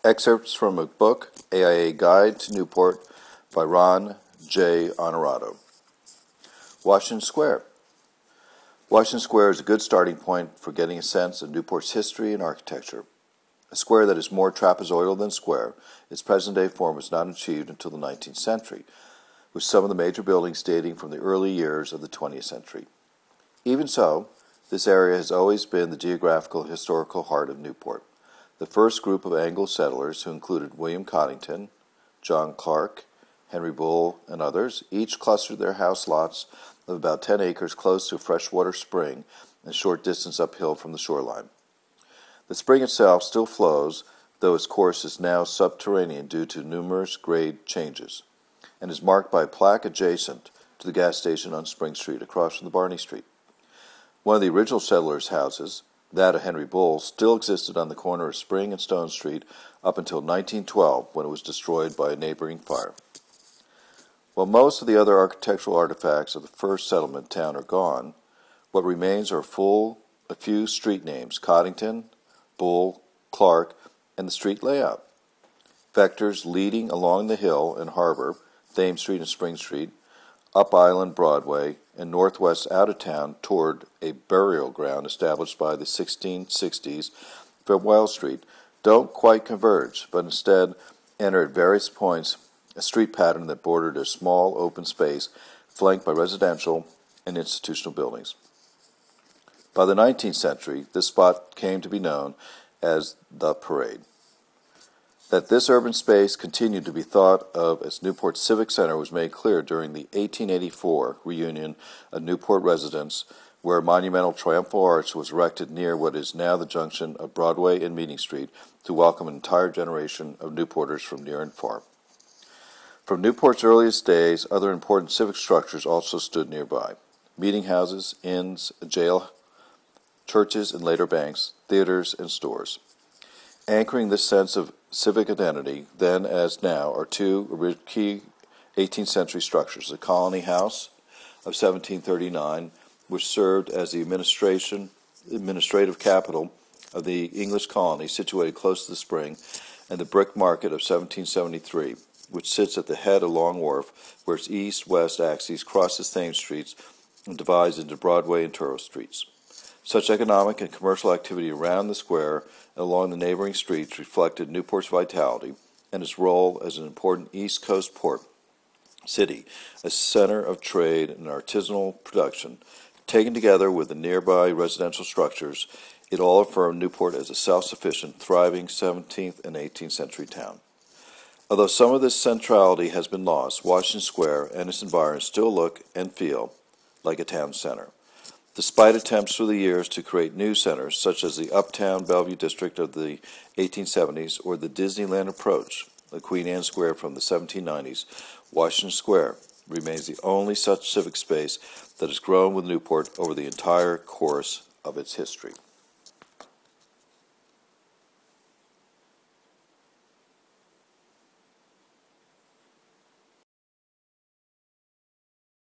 Excerpts from a book, AIA Guide to Newport, by Ron J. Honorato. Washington Square. Washington Square is a good starting point for getting a sense of Newport's history and architecture. A square that is more trapezoidal than square, its present-day form was not achieved until the 19th century, with some of the major buildings dating from the early years of the 20th century. Even so, this area has always been the geographical historical heart of Newport. The first group of Anglo settlers, who included William Coddington, John Clark, Henry Bull, and others, each clustered their house lots of about 10 acres close to a freshwater spring and a short distance uphill from the shoreline. The spring itself still flows, though its course is now subterranean due to numerous grade changes, and is marked by a plaque adjacent to the gas station on Spring Street across from the Barney Street. One of the original settlers' houses, that of Henry Bull, still existed on the corner of Spring and Stone Street up until 1912, when it was destroyed by a neighboring fire. While most of the other architectural artifacts of the first settlement town are gone, what remains are a few street names: Coddington, Bull, Clark, and the street layout. Vectors leading along the hill and harbor, Thames Street and Spring Street, up Island Broadway, and northwest out of town toward a burial ground established by the 1660s from Wells Street, don't quite converge, but instead enter at various points a street pattern that bordered a small open space flanked by residential and institutional buildings. By the 19th century, this spot came to be known as the Parade. That this urban space continued to be thought of as Newport Civic Center was made clear during the 1884 reunion of Newport residents, where a monumental triumphal arch was erected near what is now the junction of Broadway and Meeting Street to welcome an entire generation of Newporters from near and far. From Newport's earliest days, other important civic structures also stood nearby: meeting houses, inns, a jail, churches and later banks, theaters, and stores. Anchoring this sense of civic identity, then as now, are two key 18th century structures: the Colony House of 1739, which served as the administrative capital of the English colony situated close to the spring, and the Brick Market of 1773, which sits at the head of Long Wharf, where its east-west axis crosses Thames Streets and divides into Broadway and Turtle Streets. Such economic and commercial activity around the square and along the neighboring streets reflected Newport's vitality and its role as an important East Coast port city, a center of trade and artisanal production. Taken together with the nearby residential structures, it all affirmed Newport as a self-sufficient, thriving 17th and 18th century town. Although some of this centrality has been lost, Washington Square and its environs still look and feel like a town center. Despite attempts through the years to create new centers, such as the Uptown Bellevue district of the 1870s or the Disneyland approach of Queen Anne Square from the 1790s, Washington Square remains the only such civic space that has grown with Newport over the entire course of its history.